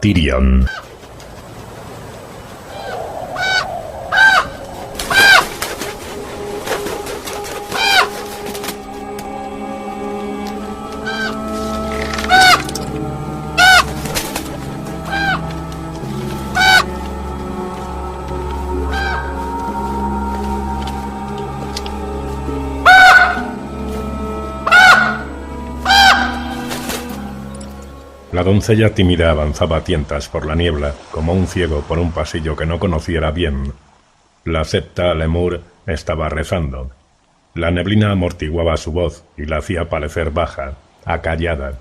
Tyrion. La doncella tímida avanzaba a tientas por la niebla, como un ciego por un pasillo que no conociera bien. La septa Lemur estaba rezando. La neblina amortiguaba su voz y la hacía parecer baja, acallada.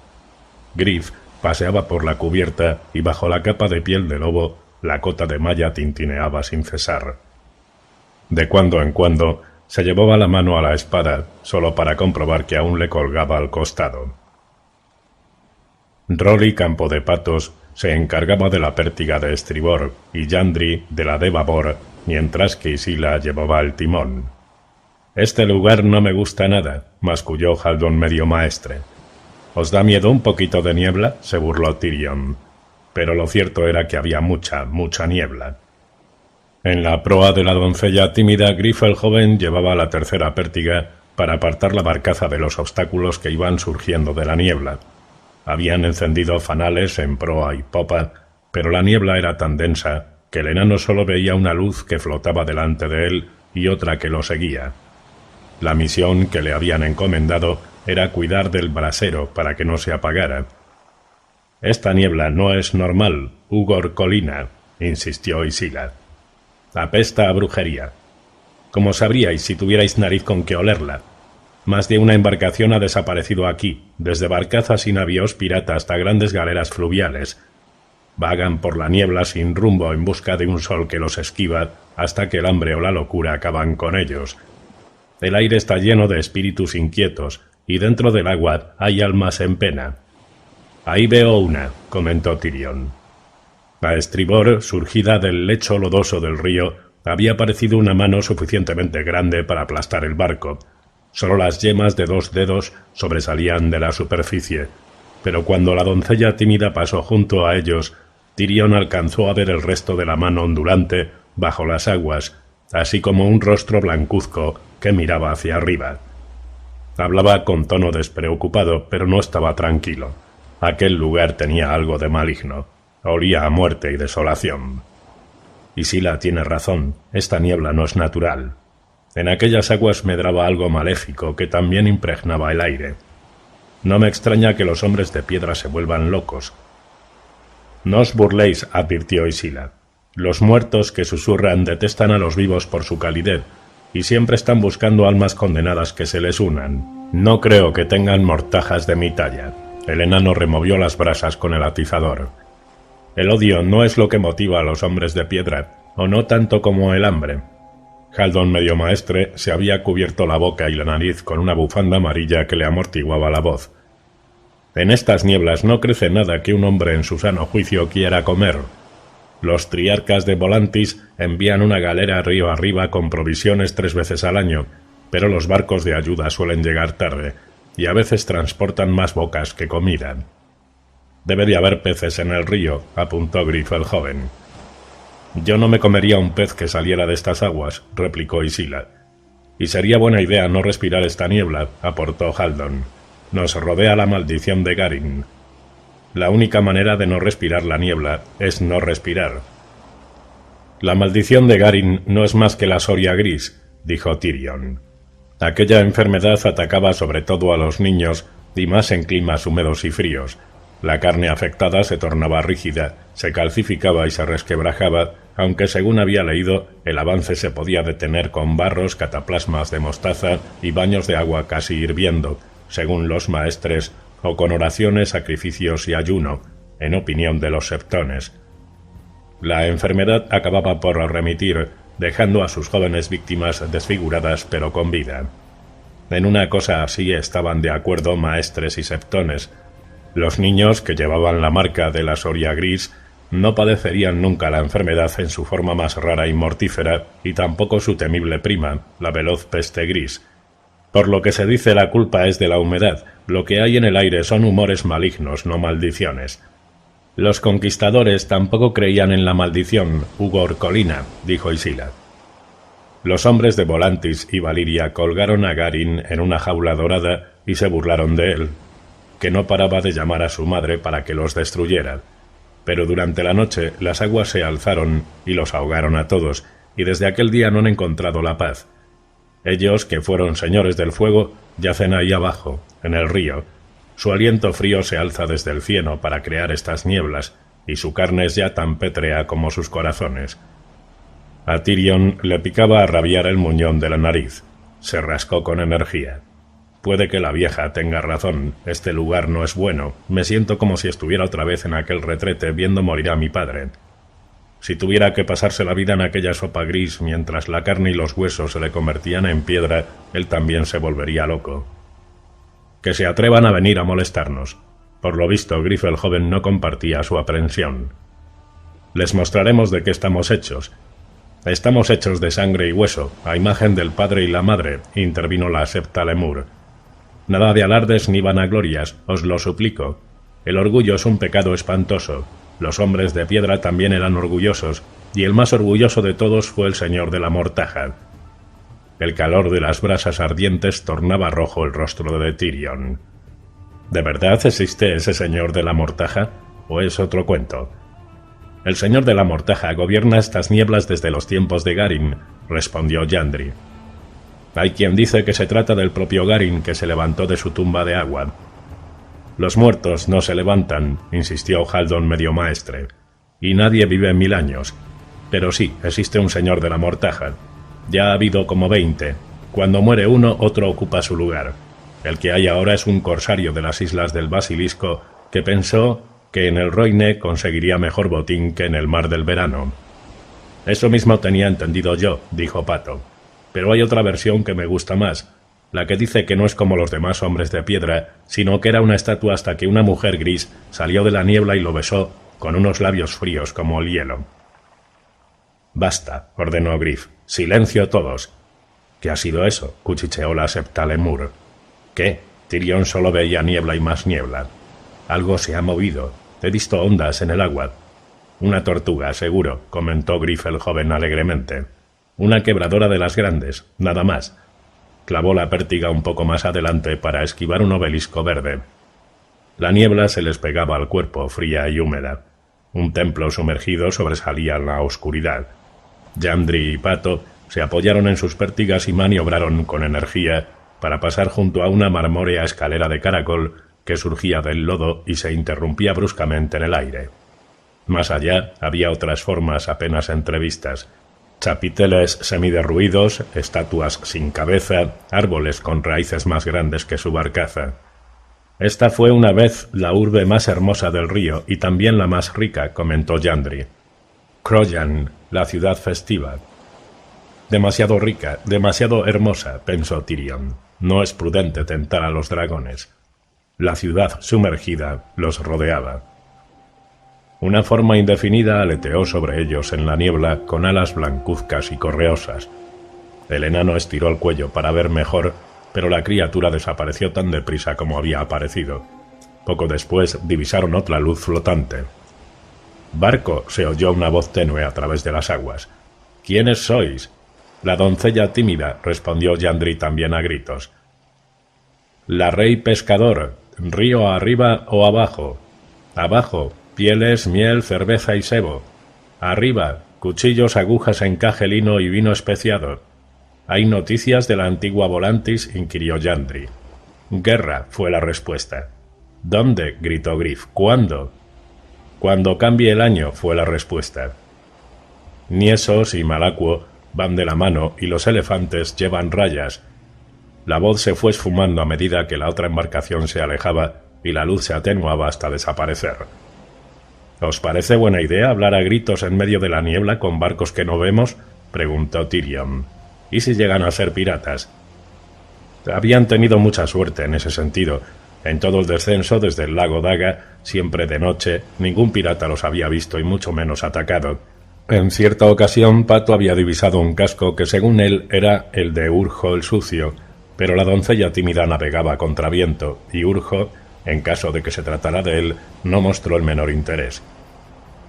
Griff paseaba por la cubierta y bajo la capa de piel de lobo, la cota de malla tintineaba sin cesar. De cuando en cuando se llevaba la mano a la espada, solo para comprobar que aún le colgaba al costado. Rolly Campo de Patos se encargaba de la pértiga de estribor y Yandri de la de babor, mientras que Isila llevaba el timón. «Este lugar no me gusta nada», masculló Haldon medio maestre. «¿Os da miedo un poquito de niebla?», se burló Tyrion. Pero lo cierto era que había mucha niebla. En la proa de la doncella tímida, Griff el joven llevaba la tercera pértiga para apartar la barcaza de los obstáculos que iban surgiendo de la niebla. Habían encendido fanales en proa y popa, pero la niebla era tan densa que el enano solo veía una luz que flotaba delante de él y otra que lo seguía. La misión que le habían encomendado era cuidar del brasero para que no se apagara. «Esta niebla no es normal, Ugor Colina», insistió Isila. «Apesta a brujería. Como sabríais si tuvierais nariz con que olerla. Más de una embarcación ha desaparecido aquí, desde barcazas y navíos pirata hasta grandes galeras fluviales. Vagan por la niebla sin rumbo en busca de un sol que los esquiva hasta que el hambre o la locura acaban con ellos. El aire está lleno de espíritus inquietos y dentro del agua hay almas en pena». «Ahí veo una», comentó Tyrion. A estribor, surgida del lecho lodoso del río, había aparecido una mano suficientemente grande para aplastar el barco. Solo las yemas de 2 dedos sobresalían de la superficie, pero cuando la doncella tímida pasó junto a ellos, Tyrion alcanzó a ver el resto de la mano ondulante bajo las aguas, así como un rostro blancuzco que miraba hacia arriba. Hablaba con tono despreocupado, pero no estaba tranquilo. Aquel lugar tenía algo de maligno. Olía a muerte y desolación. Isila tiene razón, esta niebla no es natural. En aquellas aguas medraba algo maléfico que también impregnaba el aire. No me extraña que los hombres de piedra se vuelvan locos. «No os burléis», advirtió Isila. «Los muertos que susurran detestan a los vivos por su calidez, y siempre están buscando almas condenadas que se les unan. No creo que tengan mortajas de mi talla». El enano removió las brasas con el atizador. «El odio no es lo que motiva a los hombres de piedra, o no tanto como el hambre». Haldon medio maestre se había cubierto la boca y la nariz con una bufanda amarilla que le amortiguaba la voz. «En estas nieblas no crece nada que un hombre en su sano juicio quiera comer. Los triarcas de Volantis envían una galera río arriba con provisiones 3 veces al año, pero los barcos de ayuda suelen llegar tarde, y a veces transportan más bocas que comida». «Debe de haber peces en el río», apuntó Griff el joven. «Yo no me comería un pez que saliera de estas aguas», replicó Isila. «Y sería buena idea no respirar esta niebla», aportó Haldon. «Nos rodea la maldición de Garin. La única manera de no respirar la niebla es no respirar». «La maldición de Garin no es más que la soria gris», dijo Tyrion. Aquella enfermedad atacaba sobre todo a los niños y más en climas húmedos y fríos. La carne afectada se tornaba rígida, se calcificaba y se resquebrajaba, aunque según había leído, el avance se podía detener con barros, cataplasmas de mostaza y baños de agua casi hirviendo, según los maestres, o con oraciones, sacrificios y ayuno, en opinión de los septones. La enfermedad acababa por remitir, dejando a sus jóvenes víctimas desfiguradas pero con vida. En una cosa así estaban de acuerdo maestres y septones. Los niños, que llevaban la marca de la soria gris, no padecerían nunca la enfermedad en su forma más rara y mortífera, y tampoco su temible prima, la veloz peste gris. Por lo que se dice, la culpa es de la humedad, lo que hay en el aire son humores malignos, no maldiciones. Los conquistadores tampoco creían en la maldición, Hugo Orcolina, dijo Isila. Los hombres de Volantis y Valiria colgaron a Garin en una jaula dorada y se burlaron de él, que no paraba de llamar a su madre para que los destruyera. Pero durante la noche las aguas se alzaron y los ahogaron a todos, y desde aquel día no han encontrado la paz. Ellos, que fueron señores del fuego, yacen ahí abajo, en el río. Su aliento frío se alza desde el cieno para crear estas nieblas, y su carne es ya tan pétrea como sus corazones. A Tyrion le picaba a rabiar el muñón de la nariz. Se rascó con energía. Puede que la vieja tenga razón, este lugar no es bueno, me siento como si estuviera otra vez en aquel retrete viendo morir a mi padre. Si tuviera que pasarse la vida en aquella sopa gris mientras la carne y los huesos se le convertían en piedra, él también se volvería loco. Que se atrevan a venir a molestarnos. Por lo visto, Griff el joven no compartía su aprensión. Les mostraremos de qué estamos hechos. Estamos hechos de sangre y hueso, a imagen del padre y la madre, intervino la septa Lemur. Nada de alardes ni vanaglorias, os lo suplico. El orgullo es un pecado espantoso. Los hombres de piedra también eran orgullosos, y el más orgulloso de todos fue el señor de la mortaja. El calor de las brasas ardientes tornaba rojo el rostro de Tyrion. ¿De verdad existe ese señor de la mortaja, o es otro cuento? El señor de la mortaja gobierna estas nieblas desde los tiempos de Garin, respondió Yandri. Hay quien dice que se trata del propio Garin que se levantó de su tumba de agua. Los muertos no se levantan, insistió Haldon medio maestre, y nadie vive 1000 años. Pero sí, existe un señor de la mortaja. Ya ha habido como 20. Cuando muere uno, otro ocupa su lugar. El que hay ahora es un corsario de las islas del Basilisco que pensó que en el Roine conseguiría mejor botín que en el mar del verano. Eso mismo tenía entendido yo, dijo Pato. Pero hay otra versión que me gusta más, la que dice que no es como los demás hombres de piedra, sino que era una estatua hasta que una mujer gris salió de la niebla y lo besó con unos labios fríos como el hielo. Basta, ordenó Griff. Silencio todos. ¿Qué ha sido eso?, cuchicheó la septa Lemur. ¿Qué? Tyrion solo veía niebla y más niebla. Algo se ha movido. He visto ondas en el agua. Una tortuga, seguro, comentó Griff el joven alegremente. Una quebradora de las grandes, nada más. Clavó la pértiga un poco más adelante para esquivar un obelisco verde. La niebla se les pegaba al cuerpo, fría y húmeda. Un templo sumergido sobresalía en la oscuridad. Yandri y Pato se apoyaron en sus pértigas y maniobraron con energía para pasar junto a una marmórea escalera de caracol que surgía del lodo y se interrumpía bruscamente en el aire. Más allá había otras formas apenas entrevistas. Chapiteles semiderruidos, estatuas sin cabeza, árboles con raíces más grandes que su barcaza. Esta fue una vez la urbe más hermosa del río y también la más rica, comentó Yandri. Croyan, la ciudad festiva. Demasiado rica, demasiado hermosa, pensó Tyrion. No es prudente tentar a los dragones. La ciudad sumergida los rodeaba. Una forma indefinida aleteó sobre ellos en la niebla con alas blancuzcas y correosas. El enano estiró el cuello para ver mejor, pero la criatura desapareció tan deprisa como había aparecido. Poco después divisaron otra luz flotante. «Barco», se oyó una voz tenue a través de las aguas. «¿Quiénes sois?» «La doncella tímida», respondió Yandri también a gritos. «La rey pescador, río arriba o abajo». «Abajo, pieles, miel, cerveza y sebo». «Arriba, cuchillos, agujas, encaje, lino y vino especiado». «¿Hay noticias de la antigua Volantis?», inquirió Yandri. «Guerra», fue la respuesta. «¿Dónde?», gritó Griff. «¿Cuándo?». «Cuando cambie el año», fue la respuesta. Niesos y Malacuo van de la mano y los elefantes llevan rayas. La voz se fue esfumando a medida que la otra embarcación se alejaba y la luz se atenuaba hasta desaparecer. «¿Os parece buena idea hablar a gritos en medio de la niebla con barcos que no vemos?», preguntó Tyrion. «¿Y si llegan a ser piratas?». Habían tenido mucha suerte en ese sentido. En todo el descenso desde el lago Daga, siempre de noche, ningún pirata los había visto y mucho menos atacado. En cierta ocasión, Pato había divisado un casco que según él era el de Urjo el Sucio, pero la doncella tímida navegaba a contraviento, y Urjo En caso de que se tratara de él, no mostró el menor interés.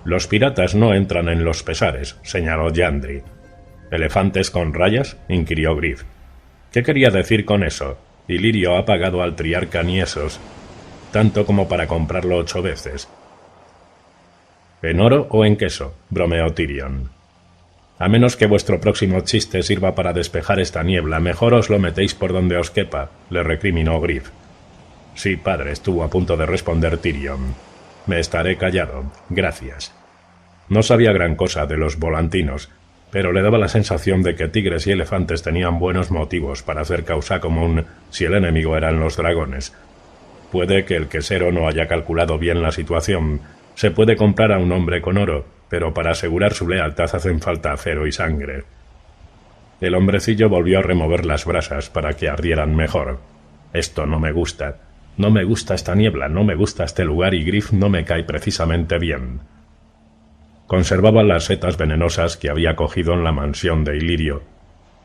«Los piratas no entran en los pesares», señaló Yandri. «¿Elefantes con rayas?», inquirió Griff. «¿Qué quería decir con eso? Ilirio ha pagado al triarca Niesos tanto como para comprarlo 8 veces». «¿En oro o en queso?», bromeó Tyrion. «A menos que vuestro próximo chiste sirva para despejar esta niebla, mejor os lo metéis por donde os quepa», le recriminó Griff. «Sí, padre», estuvo a punto de responder Tyrion. «Me estaré callado, gracias». No sabía gran cosa de los volantinos, pero le daba la sensación de que tigres y elefantes tenían buenos motivos para hacer causa común si el enemigo eran los dragones. Puede que el quesero no haya calculado bien la situación. Se puede comprar a un hombre con oro, pero para asegurar su lealtad hacen falta acero y sangre. El hombrecillo volvió a remover las brasas para que ardieran mejor. «Esto no me gusta. No me gusta esta niebla, no me gusta este lugar y Griff no me cae precisamente bien». Conservaba las setas venenosas que había cogido en la mansión de Ilirio,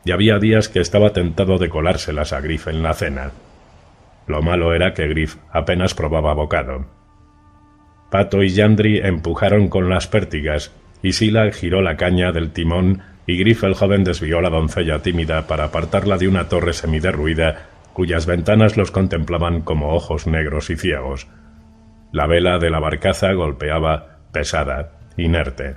y había días que estaba tentado de colárselas a Griff en la cena. Lo malo era que Griff apenas probaba bocado. Pato y Yandri empujaron con las pértigas, y Scylla giró la caña del timón, y Griff el joven desvió a la doncella tímida para apartarla de una torre semiderruida, cuyas ventanas los contemplaban como ojos negros y ciegos. La vela de la barcaza golpeaba, pesada, inerte.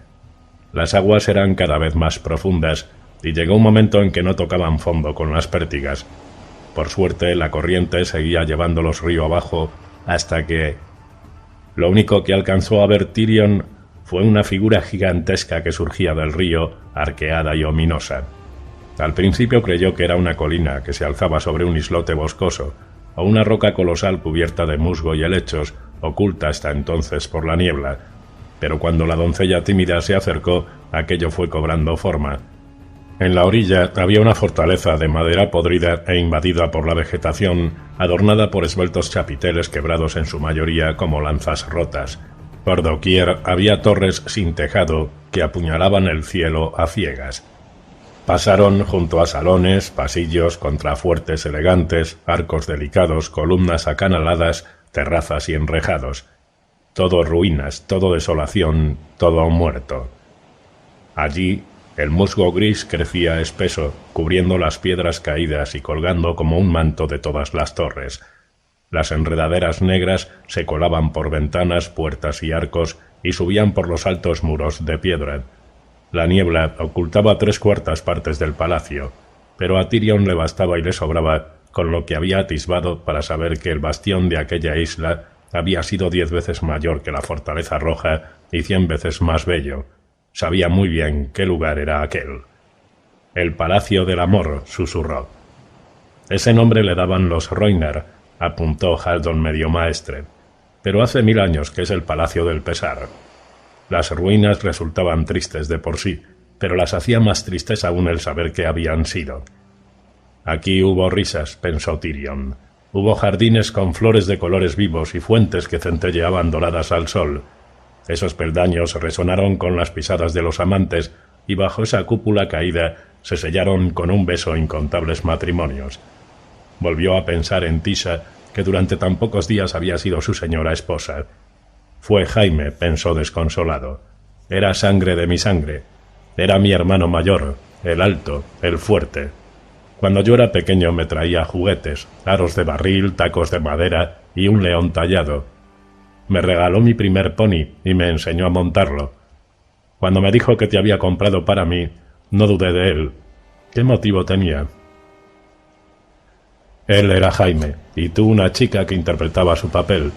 Las aguas eran cada vez más profundas, y llegó un momento en que no tocaban fondo con las pértigas. Por suerte, la corriente seguía llevándolos río abajo, hasta que... Lo único que alcanzó a ver Tyrion fue una figura gigantesca que surgía del río, arqueada y ominosa. Al principio creyó que era una colina que se alzaba sobre un islote boscoso, o una roca colosal cubierta de musgo y helechos, oculta hasta entonces por la niebla, pero cuando la doncella tímida se acercó, aquello fue cobrando forma. En la orilla había una fortaleza de madera podrida e invadida por la vegetación, adornada por esbeltos chapiteles quebrados en su mayoría como lanzas rotas. Por doquier había torres sin tejado que apuñalaban el cielo a ciegas. Pasaron junto a salones, pasillos, contrafuertes elegantes, arcos delicados, columnas acanaladas, terrazas y enrejados. Todo ruinas, todo desolación, todo muerto. Allí, el musgo gris crecía espeso, cubriendo las piedras caídas y colgando como un manto de todas las torres. Las enredaderas negras se colaban por ventanas, puertas y arcos y subían por los altos muros de piedra. La niebla ocultaba 3/4 partes del palacio, pero a Tyrion le bastaba y le sobraba con lo que había atisbado para saber que el bastión de aquella isla había sido 10 veces mayor que la Fortaleza Roja y 100 veces más bello. Sabía muy bien qué lugar era aquel. «El Palacio del Amor», susurró. «Ese nombre le daban los Rhoynar», apuntó Haldon Mediomaestre, «pero hace 1000 años que es el Palacio del Pesar». Las ruinas resultaban tristes de por sí, pero las hacía más tristes aún el saber que habían sido. «Aquí hubo risas», pensó Tyrion. «Hubo jardines con flores de colores vivos y fuentes que centelleaban doradas al sol. Esos peldaños resonaron con las pisadas de los amantes y bajo esa cúpula caída se sellaron con un beso incontables matrimonios». Volvió a pensar en Tisa, que durante tan pocos días había sido su señora esposa. «Fue Jaime», pensó desconsolado. «Era sangre de mi sangre. Era mi hermano mayor, el alto, el fuerte. Cuando yo era pequeño me traía juguetes, aros de barril, tacos de madera y un león tallado. Me regaló mi primer pony y me enseñó a montarlo. Cuando me dijo que te había comprado para mí, no dudé de él. ¿Qué motivo tenía?» Él era Jaime, y tú una chica que interpretaba su papel.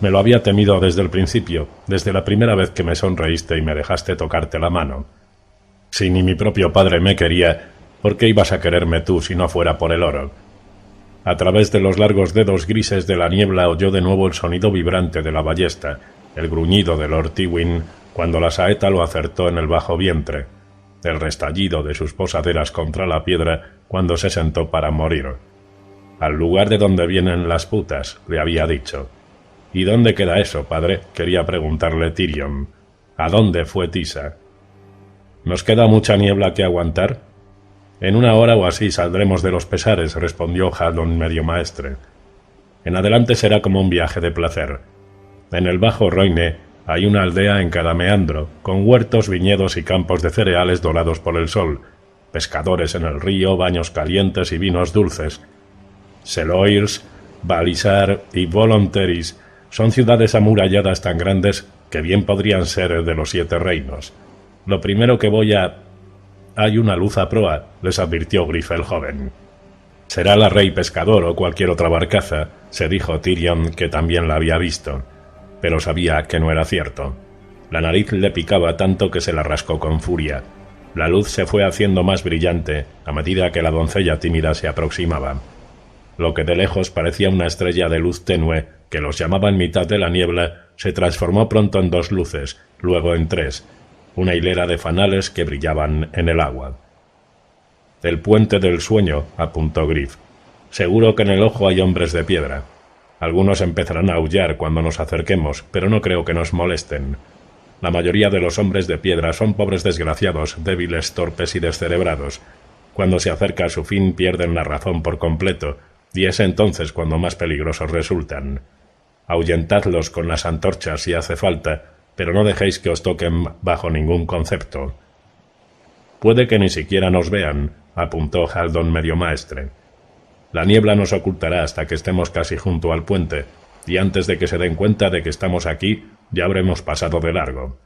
Me lo había temido desde el principio, desde la primera vez que me sonreíste y me dejaste tocarte la mano. Si ni mi propio padre me quería, ¿por qué ibas a quererme tú si no fuera por el oro? A través de los largos dedos grises de la niebla oyó de nuevo el sonido vibrante de la ballesta, el gruñido de Lord Tywin cuando la saeta lo acertó en el bajo vientre, el restallido de sus posaderas contra la piedra cuando se sentó para morir. «Al lugar de donde vienen las putas», le había dicho. «¿Y dónde queda eso, padre?», quería preguntarle Tyrion. «¿A dónde fue Tisa?» «¿Nos queda mucha niebla que aguantar?» «En 1 hora o así saldremos de los pesares», respondió Haldon Mediomaestre. En adelante será como un viaje de placer. En el Bajo Roine hay una aldea en cada meandro, con huertos, viñedos y campos de cereales dorados por el sol, pescadores en el río, baños calientes y vinos dulces. Seloirs, Balisar y Volonteris son ciudades amuralladas tan grandes que bien podrían ser de los 7 reinos. Lo primero que voy a... Hay una luz a proa, les advirtió Griff el joven. Será la Rey Pescador o cualquier otra barcaza, se dijo Tyrion, que también la había visto, pero sabía que no era cierto. La nariz le picaba tanto que se la rascó con furia. La luz se fue haciendo más brillante a medida que la doncella tímida se aproximaba. Lo que de lejos parecía una estrella de luz tenue, que los llamaba en mitad de la niebla, se transformó pronto en 2 luces, luego en 3, una hilera de fanales que brillaban en el agua. «El puente del sueño», apuntó Griff. «Seguro que en el ojo hay hombres de piedra. Algunos empezarán a aullar cuando nos acerquemos, pero no creo que nos molesten. La mayoría de los hombres de piedra son pobres desgraciados, débiles, torpes y descerebrados. Cuando se acerca a su fin pierden la razón por completo, y es entonces cuando más peligrosos resultan. Ahuyentadlos con las antorchas si hace falta, pero no dejéis que os toquen bajo ningún concepto». «Puede que ni siquiera nos vean», apuntó Haldon medio maestre. «La niebla nos ocultará hasta que estemos casi junto al puente, y antes de que se den cuenta de que estamos aquí, ya habremos pasado de largo».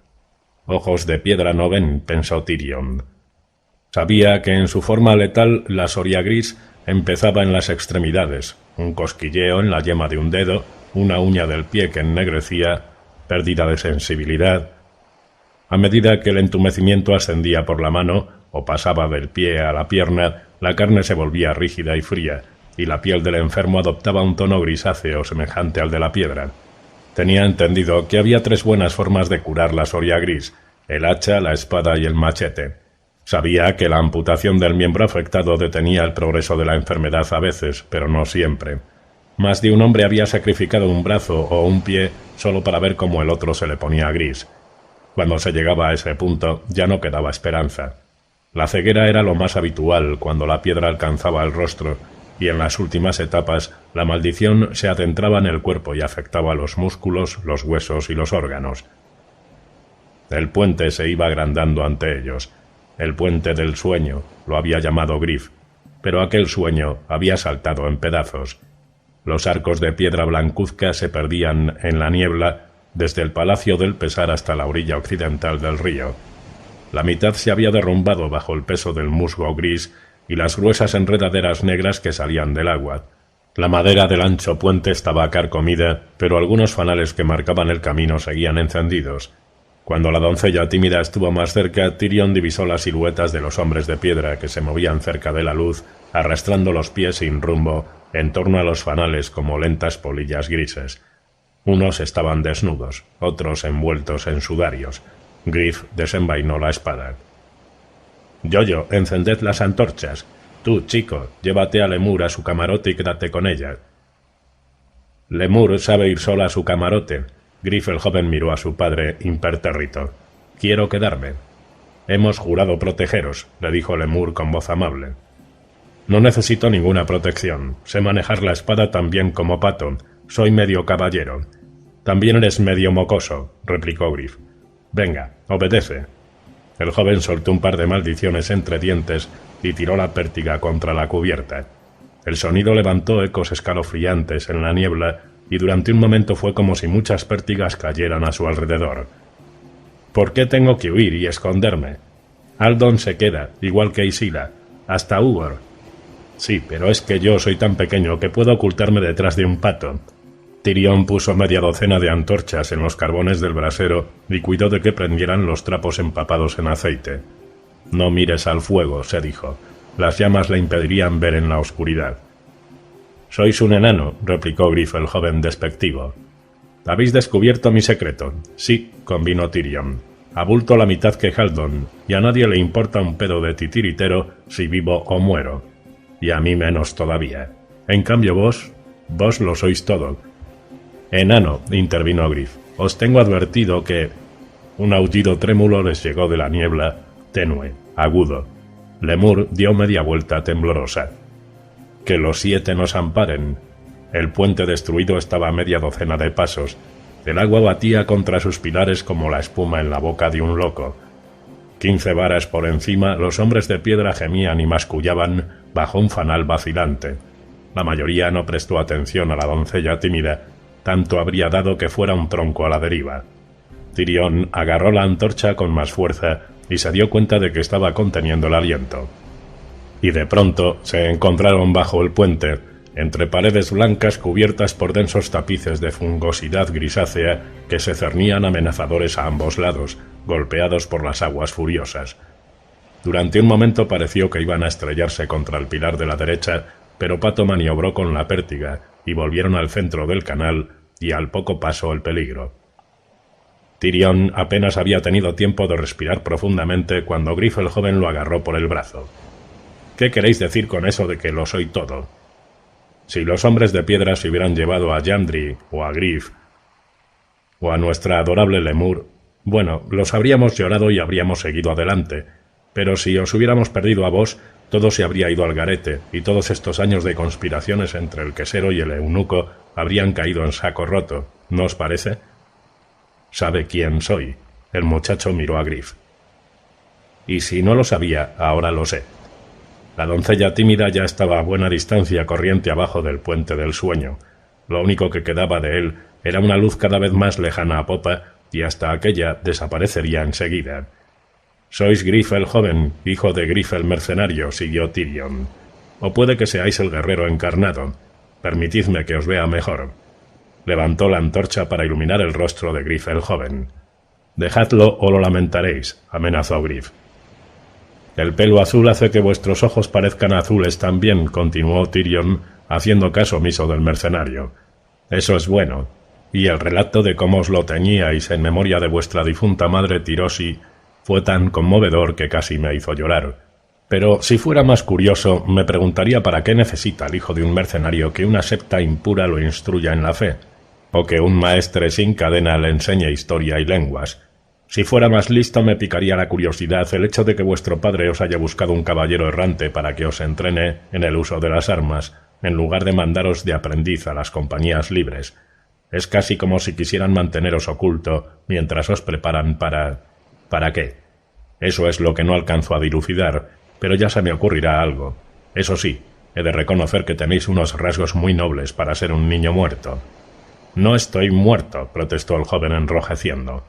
«Ojos de piedra no ven», pensó Tyrion. Sabía que en su forma letal la soria gris empezaba en las extremidades, un cosquilleo en la yema de un dedo, una uña del pie que ennegrecía, pérdida de sensibilidad. A medida que el entumecimiento ascendía por la mano o pasaba del pie a la pierna, la carne se volvía rígida y fría, y la piel del enfermo adoptaba un tono grisáceo semejante al de la piedra. Tenía entendido que había 3 buenas formas de curar la soria gris: el hacha, la espada y el machete. Sabía que la amputación del miembro afectado detenía el progreso de la enfermedad a veces, pero no siempre. Más de un hombre había sacrificado un brazo o un pie solo para ver cómo el otro se le ponía gris. Cuando se llegaba a ese punto, ya no quedaba esperanza. La ceguera era lo más habitual cuando la piedra alcanzaba el rostro, y en las últimas etapas la maldición se adentraba en el cuerpo y afectaba los músculos, los huesos y los órganos. El puente se iba agrandando ante ellos. El puente del sueño, lo había llamado Griff, pero aquel sueño había saltado en pedazos. Los arcos de piedra blancuzca se perdían en la niebla desde el Palacio del Pesar hasta la orilla occidental del río. La mitad se había derrumbado bajo el peso del musgo gris y las gruesas enredaderas negras que salían del agua. La madera del ancho puente estaba carcomida, pero algunos fanales que marcaban el camino seguían encendidos. Cuando la doncella tímida estuvo más cerca, Tyrion divisó las siluetas de los hombres de piedra que se movían cerca de la luz, arrastrando los pies sin rumbo en torno a los fanales como lentas polillas grises. Unos estaban desnudos, otros envueltos en sudarios. Griff desenvainó la espada. «Yoyo, encended las antorchas. Tú, chico, llévate a Lemur a su camarote y quédate con ella». «Lemur sabe ir sola a su camarote». Griff el joven miró a su padre impertérrito. «Quiero quedarme». «Hemos jurado protegeros», le dijo Lemur con voz amable. «No necesito ninguna protección. Sé manejar la espada tan bien como Pato. Soy medio caballero». «También eres medio mocoso», replicó Griff. «Venga, obedece». El joven soltó un par de maldiciones entre dientes y tiró la pértiga contra la cubierta. El sonido levantó ecos escalofriantes en la niebla y durante un momento fue como si muchas pértigas cayeran a su alrededor. «¿Por qué tengo que huir y esconderme? Haldon se queda, igual que Isila, hasta Ugor». «Sí, pero es que yo soy tan pequeño que puedo ocultarme detrás de un pato». Tyrion puso media docena de antorchas en los carbones del brasero y cuidó de que prendieran los trapos empapados en aceite. «No mires al fuego», se dijo. «Las llamas le impedirían ver en la oscuridad». «Sois un enano», replicó Griff el joven despectivo. «Habéis descubierto mi secreto». «Sí», convino Tyrion. «Abulto la mitad que Haldon, y a nadie le importa un pedo de titiritero si vivo o muero. Y a mí menos todavía. En cambio vos lo sois todo». «Enano», intervino Griff, «os tengo advertido que...» Un aullido trémulo les llegó de la niebla, tenue, agudo. Lemur dio media vuelta temblorosa. «Que los 7 nos amparen». El puente destruido estaba a media docena de pasos. El agua batía contra sus pilares como la espuma en la boca de un loco. 15 varas por encima, los hombres de piedra gemían y mascullaban bajo un fanal vacilante. La mayoría no prestó atención a la doncella tímida, tanto habría dado que fuera un tronco a la deriva. Tyrion agarró la antorcha con más fuerza y se dio cuenta de que estaba conteniendo el aliento. Y de pronto se encontraron bajo el puente, entre paredes blancas cubiertas por densos tapices de fungosidad grisácea que se cernían amenazadores a ambos lados, golpeados por las aguas furiosas. Durante un momento pareció que iban a estrellarse contra el pilar de la derecha, pero Pato maniobró con la pértiga y volvieron al centro del canal y al poco paso el peligro. Tyrion apenas había tenido tiempo de respirar profundamente cuando Griff el joven lo agarró por el brazo. «¿Qué queréis decir con eso de que lo soy todo? Si los hombres de piedra se hubieran llevado a Jandri o a Griff o a nuestra adorable Lemur, bueno, los habríamos llorado y habríamos seguido adelante, pero si os hubiéramos perdido a vos, todo se habría ido al garete y todos estos años de conspiraciones entre el quesero y el eunuco habrían caído en saco roto, ¿no os parece?» «¿Sabe quién soy?» El muchacho miró a Griff. «Y si no lo sabía, ahora lo sé». La doncella tímida ya estaba a buena distancia corriente abajo del puente del sueño. Lo único que quedaba de él era una luz cada vez más lejana a popa y hasta aquella desaparecería enseguida. «Sois Griff el joven, hijo de Griff el mercenario», siguió Tyrion. «O puede que seáis el guerrero encarnado. Permitidme que os vea mejor». Levantó la antorcha para iluminar el rostro de Griff el joven. «Dejadlo o lo lamentaréis», amenazó Griff. «El pelo azul hace que vuestros ojos parezcan azules también», continuó Tyrion, haciendo caso omiso del mercenario. «Eso es bueno. Y el relato de cómo os lo teñíais en memoria de vuestra difunta madre Tirosi fue tan conmovedor que casi me hizo llorar. Pero si fuera más curioso, me preguntaría para qué necesita el hijo de un mercenario que una septa impura lo instruya en la fe, o que un maestre sin cadena le enseñe historia y lenguas. Si fuera más listo me picaría la curiosidad el hecho de que vuestro padre os haya buscado un caballero errante para que os entrene en el uso de las armas, en lugar de mandaros de aprendiz a las compañías libres. Es casi como si quisieran manteneros oculto mientras os preparan para... ¿Para qué? Eso es lo que no alcanzo a dilucidar, pero ya se me ocurrirá algo. Eso sí, he de reconocer que tenéis unos rasgos muy nobles para ser un niño muerto». «No estoy muerto», protestó el joven enrojeciendo.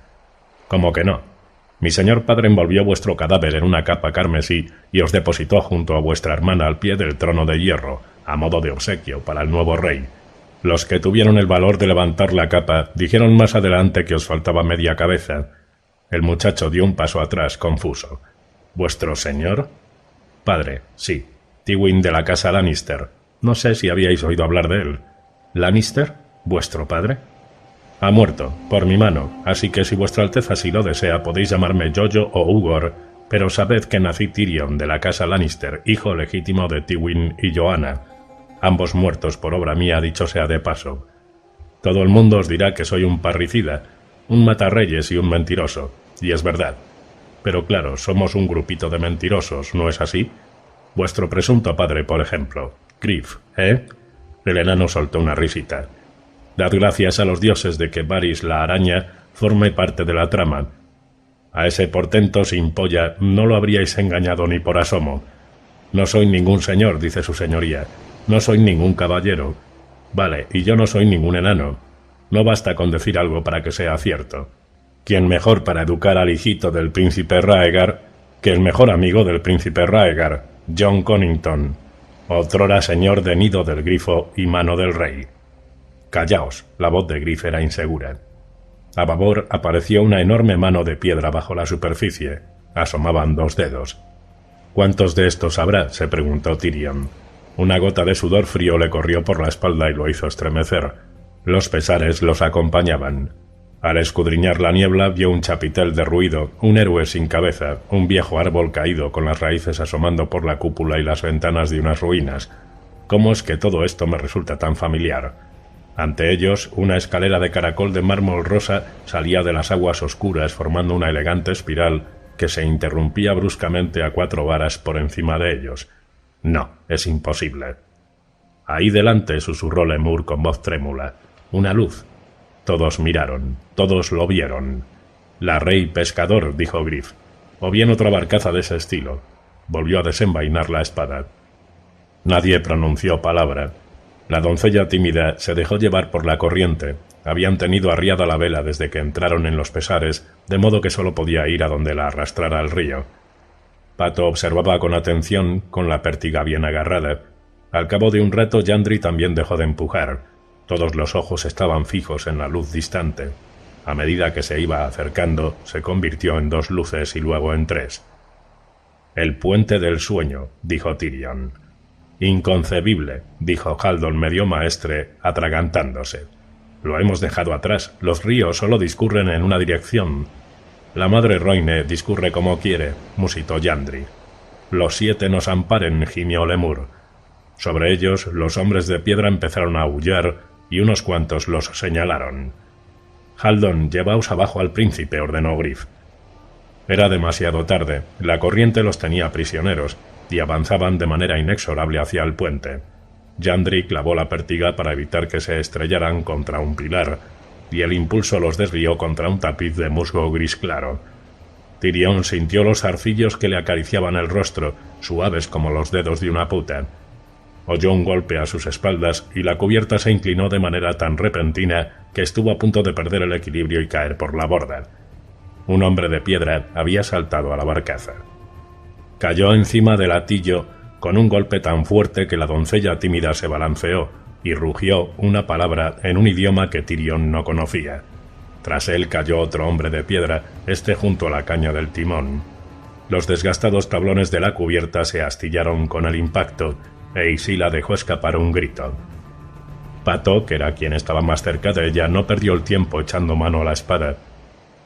«¿Cómo que no? Mi señor padre envolvió vuestro cadáver en una capa carmesí y os depositó junto a vuestra hermana al pie del trono de hierro, a modo de obsequio para el nuevo rey. Los que tuvieron el valor de levantar la capa dijeron más adelante que os faltaba media cabeza». El muchacho dio un paso atrás, confuso. «¿Vuestro señor?» «Padre, sí. Tywin de la casa Lannister. No sé si habíais oído hablar de él». «¿Lannister? ¿Vuestro padre?» «Ha muerto, por mi mano, así que si vuestra alteza así lo desea podéis llamarme Jojo o Ugor, pero sabed que nací Tyrion de la casa Lannister, hijo legítimo de Tywin y Joanna, ambos muertos por obra mía, dicho sea de paso. Todo el mundo os dirá que soy un parricida, un matarreyes y un mentiroso, y es verdad. Pero claro, somos un grupito de mentirosos, ¿no es así? Vuestro presunto padre, por ejemplo, Griff, ¿eh?» El enano soltó una risita. «Dad gracias a los dioses de que Varys la araña forme parte de la trama. A ese portento sin polla no lo habríais engañado ni por asomo. No soy ningún señor, dice su señoría. No soy ningún caballero. Vale, y yo no soy ningún enano. No basta con decir algo para que sea cierto. ¿Quién mejor para educar al hijito del príncipe Raegar que el mejor amigo del príncipe Raegar, Jon Connington, otrora señor de Nido del Grifo y mano del rey?» «Callaos», la voz de Griff era insegura. A babor apareció una enorme mano de piedra bajo la superficie. Asomaban 2 dedos. «¿Cuántos de estos habrá?», se preguntó Tyrion. Una gota de sudor frío le corrió por la espalda y lo hizo estremecer. Los pesares los acompañaban. Al escudriñar la niebla vio un chapitel derruido, un héroe sin cabeza, un viejo árbol caído con las raíces asomando por la cúpula y las ventanas de unas ruinas. ¿Cómo es que todo esto me resulta tan familiar? Ante ellos, una escalera de caracol de mármol rosa salía de las aguas oscuras formando una elegante espiral que se interrumpía bruscamente a 4 varas por encima de ellos. No, es imposible. Ahí delante, susurró Lemur con voz trémula. Una luz. Todos miraron, todos lo vieron. La Rey Pescador, dijo Griff. O bien otra barcaza de ese estilo. Volvió a desenvainar la espada. Nadie pronunció palabra. La doncella tímida se dejó llevar por la corriente. Habían tenido arriada la vela desde que entraron en los pesares, de modo que solo podía ir a donde la arrastrara el río. Pato observaba con atención, con la pértiga bien agarrada. Al cabo de un rato, Yandri también dejó de empujar. Todos los ojos estaban fijos en la luz distante. A medida que se iba acercando, se convirtió en 2 luces y luego en 3. «El puente del sueño», dijo Tyrion. «Inconcebible», dijo Haldon medio maestre, atragantándose. «Lo hemos dejado atrás. Los ríos solo discurren en una dirección». «La madre Roine discurre como quiere», musitó Yandri. «Los 7 nos amparen», gimió Lemur. Sobre ellos, los hombres de piedra empezaron a aullar y unos cuantos los señalaron. «Haldon, llevaos abajo al príncipe», ordenó Griff. Era demasiado tarde. La corriente los tenía prisioneros y avanzaban de manera inexorable hacia el puente. Yandri clavó la pértiga para evitar que se estrellaran contra un pilar, y el impulso los desvió contra un tapiz de musgo gris claro. Tyrion sintió los zarcillos que le acariciaban el rostro, suaves como los dedos de una puta. Oyó un golpe a sus espaldas y la cubierta se inclinó de manera tan repentina que estuvo a punto de perder el equilibrio y caer por la borda. Un hombre de piedra había saltado a la barcaza. Cayó encima del atillo con un golpe tan fuerte que la doncella tímida se balanceó y rugió una palabra en un idioma que Tyrion no conocía. Tras él cayó otro hombre de piedra, junto a la caña del timón. Los desgastados tablones de la cubierta se astillaron con el impacto e Isila dejó escapar un grito. Pato, que era quien estaba más cerca de ella, no perdió el tiempo echando mano a la espada.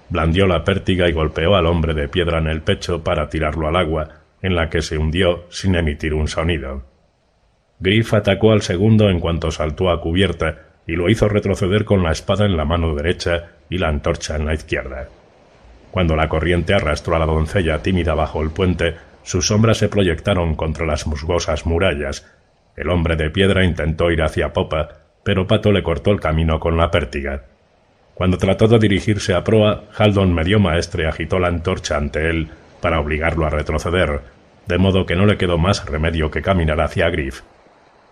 Blandió la pértiga y golpeó al hombre de piedra en el pecho para tirarlo al agua, en la que se hundió sin emitir un sonido. Griff atacó al segundo en cuanto saltó a cubierta y lo hizo retroceder con la espada en la mano derecha y la antorcha en la izquierda. Cuando la corriente arrastró a la doncella tímida bajo el puente, sus sombras se proyectaron contra las musgosas murallas. El hombre de piedra intentó ir hacia popa, pero Pato le cortó el camino con la pértiga. Cuando trató de dirigirse a proa, Haldon medio maestre agitó la antorcha ante él para obligarlo a retroceder, de modo que no le quedó más remedio que caminar hacia Griff.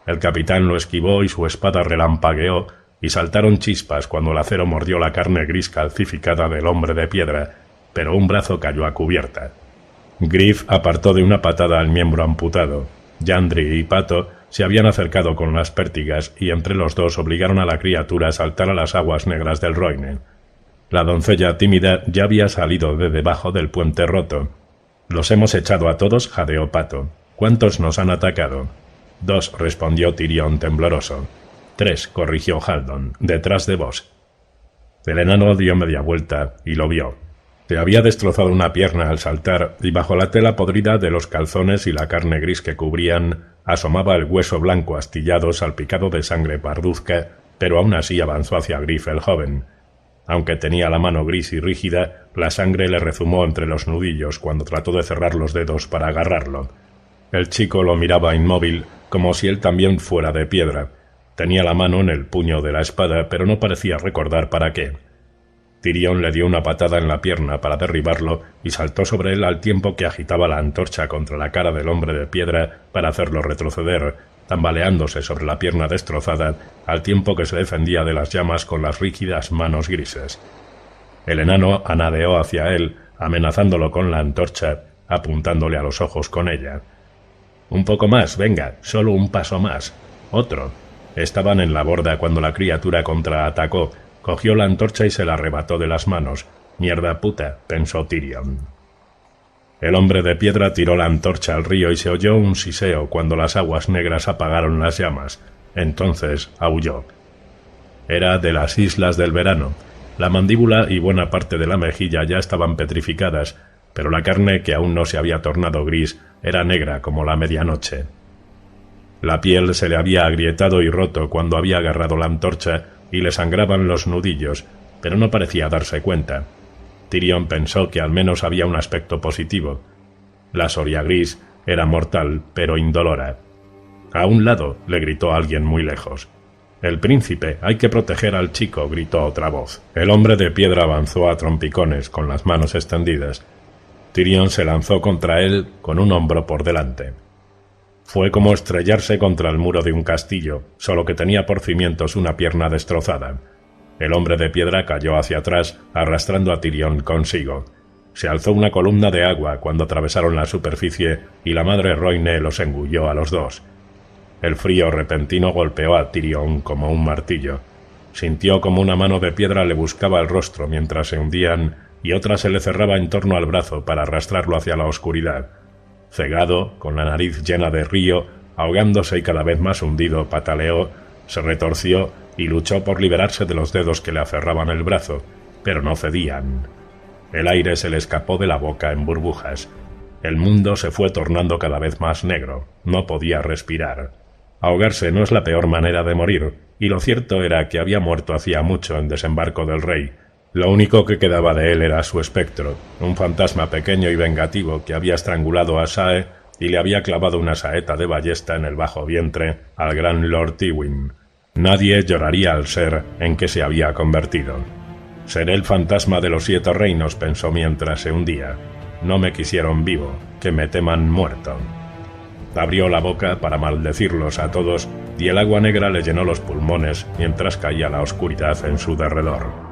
El capitán lo esquivó y su espada relampagueó, y saltaron chispas cuando el acero mordió la carne gris calcificada del hombre de piedra, pero un brazo cayó a cubierta. Griff apartó de una patada al miembro amputado. Yandri y Pato se habían acercado con las pértigas y entre los dos obligaron a la criatura a saltar a las aguas negras del Roine. La doncella tímida ya había salido de debajo del puente roto. «Los hemos echado a todos», jadeó Pato. «¿Cuántos nos han atacado?» «2», respondió Tyrion tembloroso. «3», corrigió Haldon, «detrás de vos». El enano dio media vuelta y lo vio. Se había destrozado una pierna al saltar y bajo la tela podrida de los calzones y la carne gris que cubrían asomaba el hueso blanco astillado salpicado de sangre parduzca, pero aún así avanzó hacia Griff el joven. Aunque tenía la mano gris y rígida, la sangre le rezumó entre los nudillos cuando trató de cerrar los dedos para agarrarlo. El chico lo miraba inmóvil, como si él también fuera de piedra. Tenía la mano en el puño de la espada, pero no parecía recordar para qué. Tyrion le dio una patada en la pierna para derribarlo y saltó sobre él al tiempo que agitaba la antorcha contra la cara del hombre de piedra para hacerlo retroceder, tambaleándose sobre la pierna destrozada al tiempo que se defendía de las llamas con las rígidas manos grises. El enano anadeó hacia él, amenazándolo con la antorcha, apuntándole a los ojos con ella. «Un poco más, venga, solo un paso más. Otro». Estaban en la borda cuando la criatura contraatacó. Cogió la antorcha y se la arrebató de las manos. «Mierda puta», pensó Tyrion. El hombre de piedra tiró la antorcha al río y se oyó un siseo cuando las aguas negras apagaron las llamas. Entonces aulló. Era de las islas del verano. La mandíbula y buena parte de la mejilla ya estaban petrificadas, pero la carne, que aún no se había tornado gris, era negra como la medianoche. La piel se le había agrietado y roto cuando había agarrado la antorcha y le sangraban los nudillos, pero no parecía darse cuenta. Tyrion pensó que al menos había un aspecto positivo. La soria gris era mortal, pero indolora. A un lado, le gritó alguien muy lejos. «El príncipe, hay que proteger al chico», gritó otra voz. El hombre de piedra avanzó a trompicones, con las manos extendidas. Tyrion se lanzó contra él con un hombro por delante. Fue como estrellarse contra el muro de un castillo, solo que tenía por cimientos una pierna destrozada. El hombre de piedra cayó hacia atrás, arrastrando a Tyrion consigo. Se alzó una columna de agua cuando atravesaron la superficie y la madre Rhoyne los engulló a los dos. El frío repentino golpeó a Tyrion como un martillo. Sintió como una mano de piedra le buscaba el rostro mientras se hundían y otra se le cerraba en torno al brazo para arrastrarlo hacia la oscuridad. Cegado, con la nariz llena de río, ahogándose y cada vez más hundido, pataleó, se retorció y luchó por liberarse de los dedos que le aferraban el brazo, pero no cedían. El aire se le escapó de la boca en burbujas. El mundo se fue tornando cada vez más negro. No podía respirar. Ahogarse no es la peor manera de morir, y lo cierto era que había muerto hacía mucho en Desembarco del Rey. Lo único que quedaba de él era su espectro, un fantasma pequeño y vengativo que había estrangulado a Shae y le había clavado una saeta de ballesta en el bajo vientre al gran Lord Tywin. Nadie lloraría al ser en que se había convertido. «Seré el fantasma de los 7 reinos», pensó mientras se hundía. «No me quisieron vivo, que me teman muerto». Abrió la boca para maldecirlos a todos y el agua negra le llenó los pulmones mientras caía la oscuridad en su derredor.